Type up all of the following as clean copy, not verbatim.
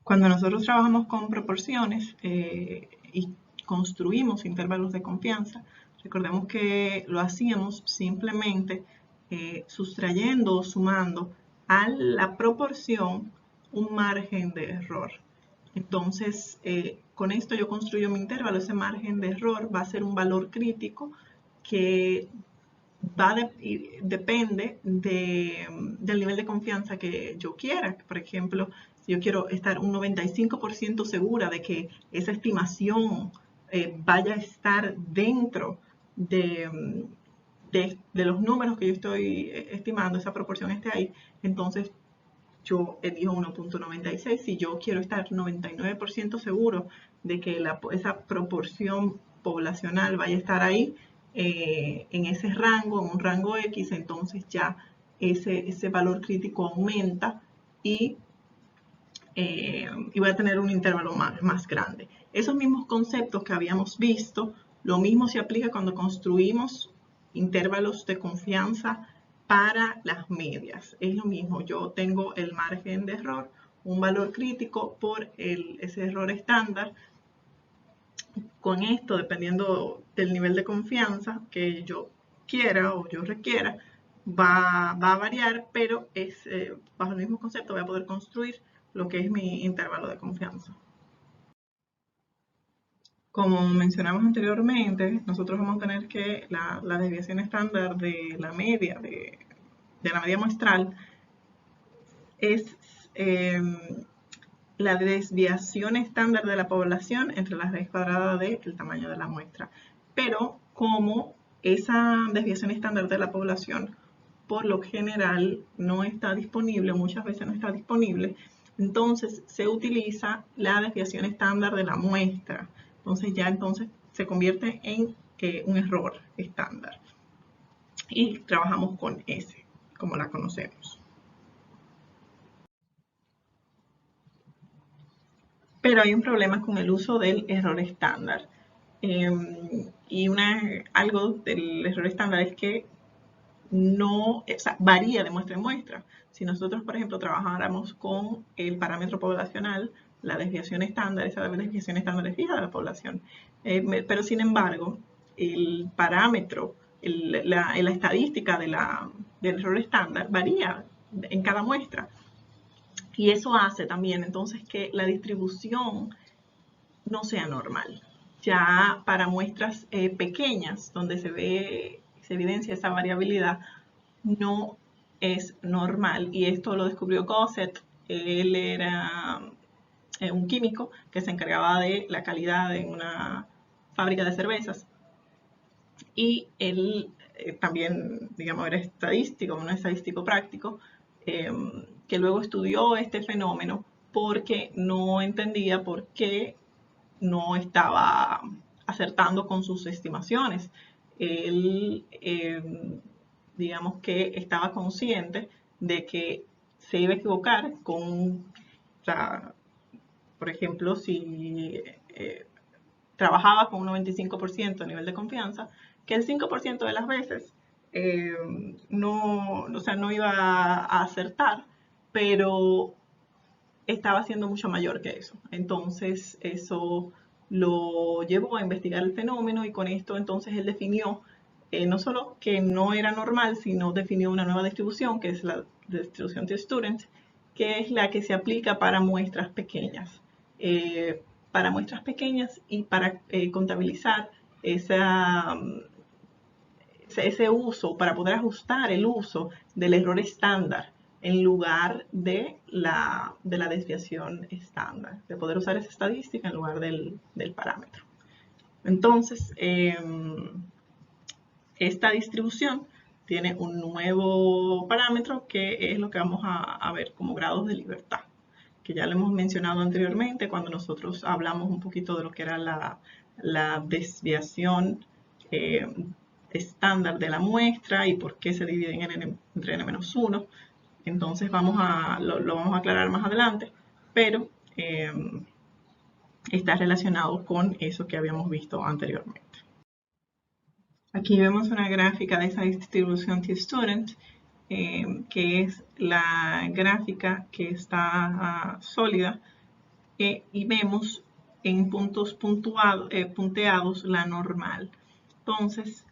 Cuando nosotros trabajamos con proporciones y construimos intervalos de confianza, recordemos que lo hacíamos simplemente sustrayendo o sumando a la proporción un margen de error. Entonces, con esto yo construyo mi intervalo. Ese margen de error va a ser un valor crítico que depende del nivel de confianza que yo quiera. Por ejemplo, si yo quiero estar un 95% segura de que esa estimación vaya a estar dentro de los números que yo estoy estimando, esa proporción esté ahí, entonces yo elijo 1.96. Si yo quiero estar 99% seguro de que esa proporción poblacional vaya a estar ahí, en ese rango, en un rango X, entonces ya ese valor crítico aumenta y voy a tener un intervalo más grande. Esos mismos conceptos que habíamos visto, lo mismo se aplica cuando construimos intervalos de confianza para las medias. Es lo mismo, yo tengo el margen de error, un valor crítico por ese error estándar. Con esto, dependiendo del nivel de confianza que yo quiera o yo requiera, va a variar, pero bajo el mismo concepto voy a poder construir lo que es mi intervalo de confianza. Como mencionamos anteriormente, nosotros vamos a tener que la desviación estándar de la media, de la media muestral, es la desviación estándar de la población entre la raíz cuadrada del tamaño de la muestra. Pero como esa desviación estándar de la población por lo general no está disponible, muchas veces no está disponible, entonces se utiliza la desviación estándar de la muestra. Entonces se convierte en un error estándar. Y trabajamos con ese, como la conocemos. Pero hay un problema con el uso del error estándar. Y algo del error estándar es que varía de muestra en muestra. Si nosotros, por ejemplo, trabajáramos con el parámetro poblacional, la desviación estándar, esa desviación estándar es fija de la población. Pero sin embargo, el parámetro, la estadística del error estándar varía en cada muestra. Y eso hace también entonces que la distribución no sea normal. Ya para muestras pequeñas, donde se evidencia esa variabilidad, no es normal. Y esto lo descubrió Gosset. Él era un químico que se encargaba de la calidad en una fábrica de cervezas. Y él también, digamos, era estadístico, un estadístico práctico, que luego estudió este fenómeno porque no entendía por qué no estaba acertando con sus estimaciones. Él, digamos que estaba consciente de que se iba a equivocar con, o sea, por ejemplo, si trabajaba con un 95% a nivel de confianza, que el 5% de las veces no iba a acertar, pero estaba siendo mucho mayor que eso. Entonces eso lo llevó a investigar el fenómeno y con esto entonces él definió no solo que no era normal, sino definió una nueva distribución, que es la distribución de Student, que es la que se aplica para muestras pequeñas. Para muestras pequeñas y para contabilizar ese uso, para poder ajustar el uso del error estándar en lugar de la desviación estándar, de poder usar esa estadística en lugar del parámetro. Entonces, esta distribución tiene un nuevo parámetro que es lo que vamos a ver como grados de libertad, que ya lo hemos mencionado anteriormente cuando nosotros hablamos un poquito de lo que era la desviación estándar de la muestra y por qué se dividen entre n-1. Entonces lo vamos a aclarar más adelante, pero está relacionado con eso que habíamos visto anteriormente. Aquí vemos una gráfica de esa distribución T-Student, que es la gráfica que está sólida y vemos en puntos punteados la normal. Entonces,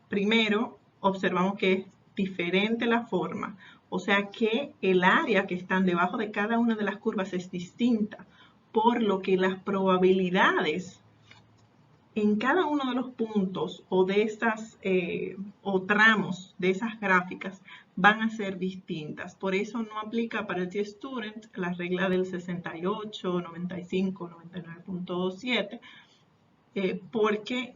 primero observamos que es diferente la forma, o sea que el área que están debajo de cada una de las curvas es distinta, por lo que las probabilidades en cada uno de los puntos o de estas o tramos de esas gráficas van a ser distintas. Por eso no aplica para el T-Student la regla del 68, 95, 99.7, porque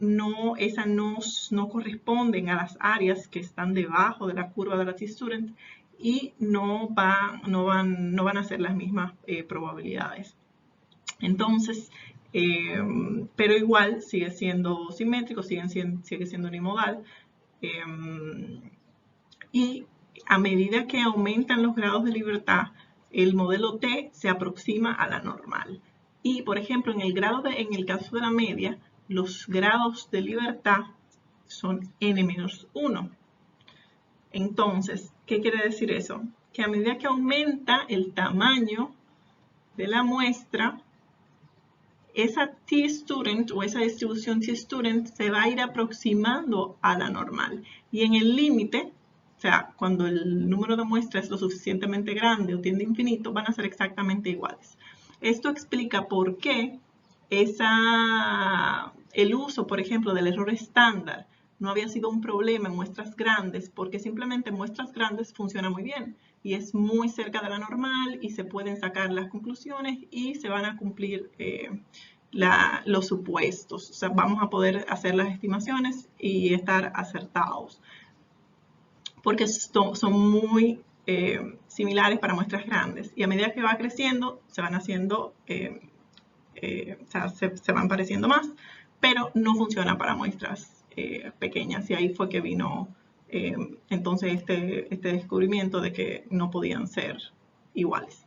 esas no corresponden a las áreas que están debajo de la curva de la T-Student y no van a ser las mismas probabilidades. Entonces, pero igual sigue siendo simétrico, sigue siendo unimodal. Y a medida que aumentan los grados de libertad, el modelo T se aproxima a la normal. Y, por ejemplo, en el caso de la media, los grados de libertad son n-1. Entonces, ¿qué quiere decir eso? Que a medida que aumenta el tamaño de la muestra, esa T-Student o esa distribución T-Student se va a ir aproximando a la normal. Y en el límite, o sea, cuando el número de muestras es lo suficientemente grande o tiende a infinito, van a ser exactamente iguales. Esto explica por qué el uso, por ejemplo, del error estándar no había sido un problema en muestras grandes, porque simplemente en muestras grandes funciona muy bien y es muy cerca de la normal y se pueden sacar las conclusiones y se van a cumplir los supuestos. O sea, vamos a poder hacer las estimaciones y estar acertados, porque son muy similares para muestras grandes y a medida que va creciendo se van haciendo, o sea, se van pareciendo más, pero no funciona para muestras pequeñas y ahí fue que vino entonces este descubrimiento de que no podían ser iguales.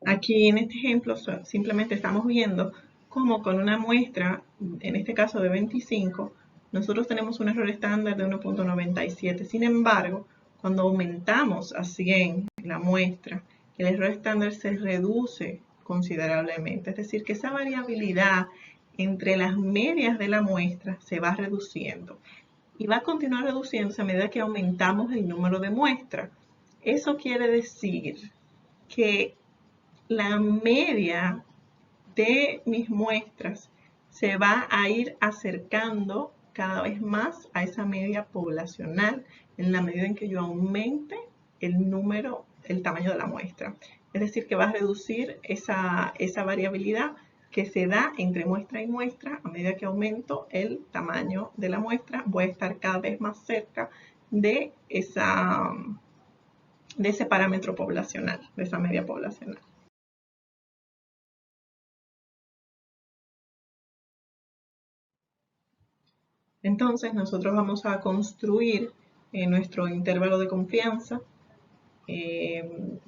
Aquí en este ejemplo simplemente estamos viendo cómo con una muestra, en este caso de 25, nosotros tenemos un error estándar de 1.97. Sin embargo, cuando aumentamos a 100 la muestra, el error estándar se reduce considerablemente. Es decir, que esa variabilidad entre las medias de la muestra se va reduciendo y va a continuar reduciéndose a medida que aumentamos el número de muestras. Eso quiere decir que la media de mis muestras se va a ir acercando cada vez más a esa media poblacional en la medida en que yo aumente el tamaño de la muestra. Es decir, que va a reducir esa variabilidad que se da entre muestra y muestra. A medida que aumento el tamaño de la muestra, voy a estar cada vez más cerca de ese parámetro poblacional, de esa media poblacional. Entonces nosotros vamos a construir nuestro intervalo de confianza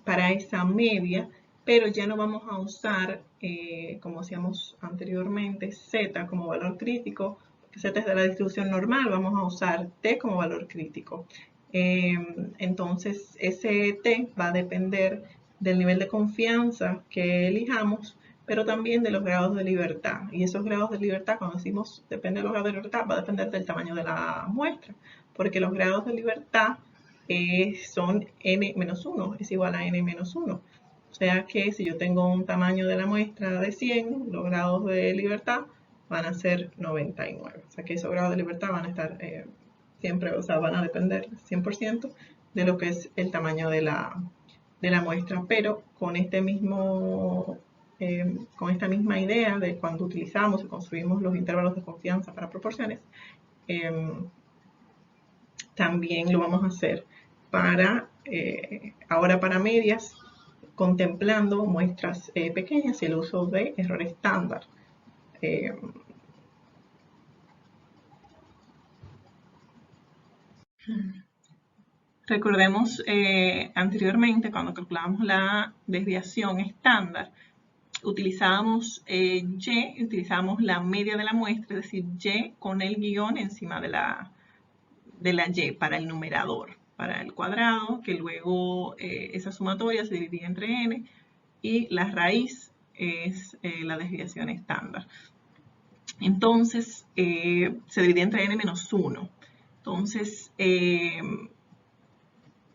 para esa media, pero ya no vamos a usar, como hacíamos anteriormente, Z como valor crítico, porque Z es de la distribución normal, vamos a usar T como valor crítico. Entonces ese T va a depender del nivel de confianza que elijamos, pero también de los grados de libertad. Y esos grados de libertad, cuando decimos depende de los grados de libertad, va a depender del tamaño de la muestra, porque los grados de libertad son n-1, es igual a n-1. O sea que si yo tengo un tamaño de la muestra de 100, los grados de libertad van a ser 99. O sea que esos grados de libertad van a estar siempre, o sea, van a depender 100% de lo que es el tamaño de la muestra, pero con con esta misma idea de cuando utilizamos y construimos los intervalos de confianza para proporciones, también lo vamos a hacer ahora para medias, contemplando muestras pequeñas y el uso de error estándar. Recordemos anteriormente cuando calculamos la desviación estándar, utilizábamos Y, utilizábamos la media de la muestra, es decir, Y con el guión encima de la Y para el numerador, para el cuadrado, que luego esa sumatoria se dividía entre n, y la raíz es la desviación estándar. Entonces, se divide entre n menos 1. Entonces,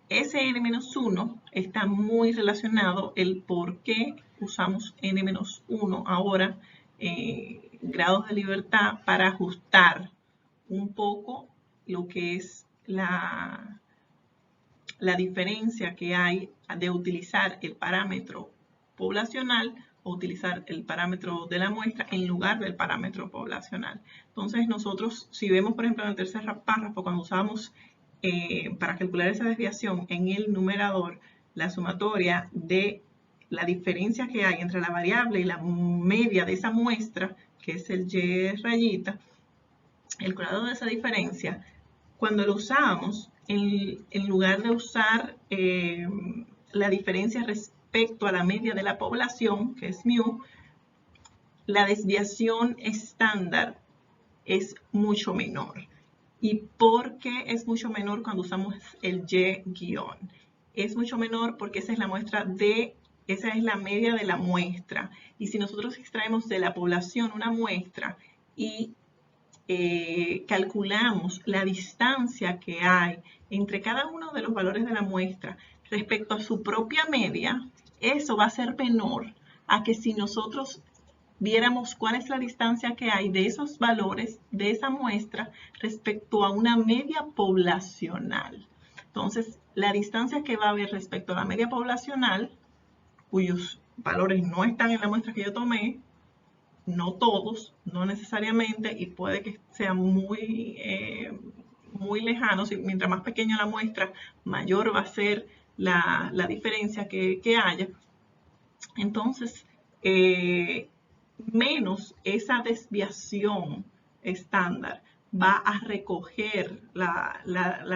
ese n menos 1 está muy relacionado el por qué usamos n menos 1 ahora, grados de libertad, para ajustar un poco lo que es la diferencia que hay de utilizar el parámetro poblacional o utilizar el parámetro de la muestra en lugar del parámetro poblacional. Entonces nosotros, si vemos por ejemplo en el tercer párrafo, cuando usamos para calcular esa desviación en el numerador, la sumatoria de la diferencia que hay entre la variable y la media de esa muestra, que es el Y rayita, el cuadrado de esa diferencia, cuando lo usamos, en lugar de usar la diferencia respecto a la media de la población, que es mu, la desviación estándar es mucho menor. ¿Y por qué es mucho menor cuando usamos el Y-? Es mucho menor porque esa es la muestra esa es la media de la muestra. Y si nosotros extraemos de la población una muestra y calculamos la distancia que hay entre cada uno de los valores de la muestra respecto a su propia media, eso va a ser menor a que si nosotros viéramos cuál es la distancia que hay de esos valores de esa muestra respecto a una media poblacional. Entonces, la distancia que va a haber respecto a la media poblacional, cuyos valores no están en la muestra que yo tomé, no todos, no necesariamente, y puede que sea muy lejanos, y mientras más pequeña la muestra, mayor va a ser la diferencia que haya. Entonces, menos esa desviación estándar va a recoger la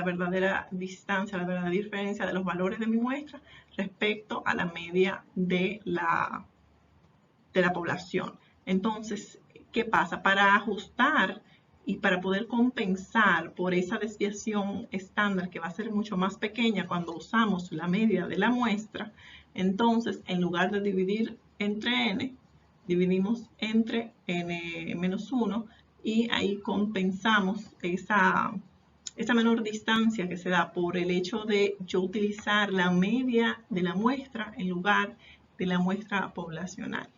verdadera distancia, la verdadera diferencia de los valores de mi muestra respecto a la media de la población. Entonces, ¿qué pasa? Para ajustar y para poder compensar por esa desviación estándar que va a ser mucho más pequeña cuando usamos la media de la muestra, entonces en lugar de dividir entre n, dividimos entre n menos 1 y ahí compensamos esa menor distancia que se da por el hecho de yo utilizar la media de la muestra en lugar de la muestra poblacional.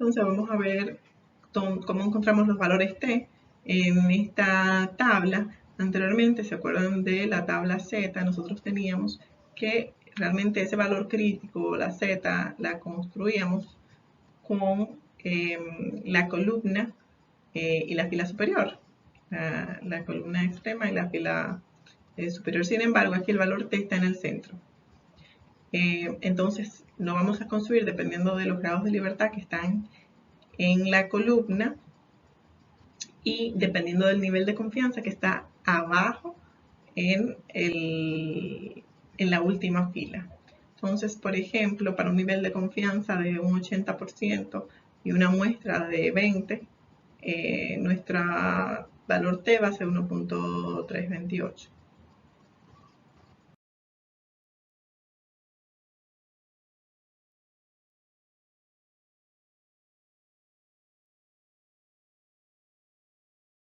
Entonces vamos a ver cómo encontramos los valores t en esta tabla. Anteriormente, ¿se acuerdan de la tabla Z? Nosotros teníamos que realmente ese valor crítico, la Z, la construíamos con la columna y la fila superior. La columna extrema y la fila superior. Sin embargo, aquí el valor t está en el centro. Entonces, lo vamos a construir dependiendo de los grados de libertad que están en la columna y dependiendo del nivel de confianza que está abajo en la última fila. Entonces, por ejemplo, para un nivel de confianza de un 80% y una muestra de 20, nuestro valor t va a ser 1.328.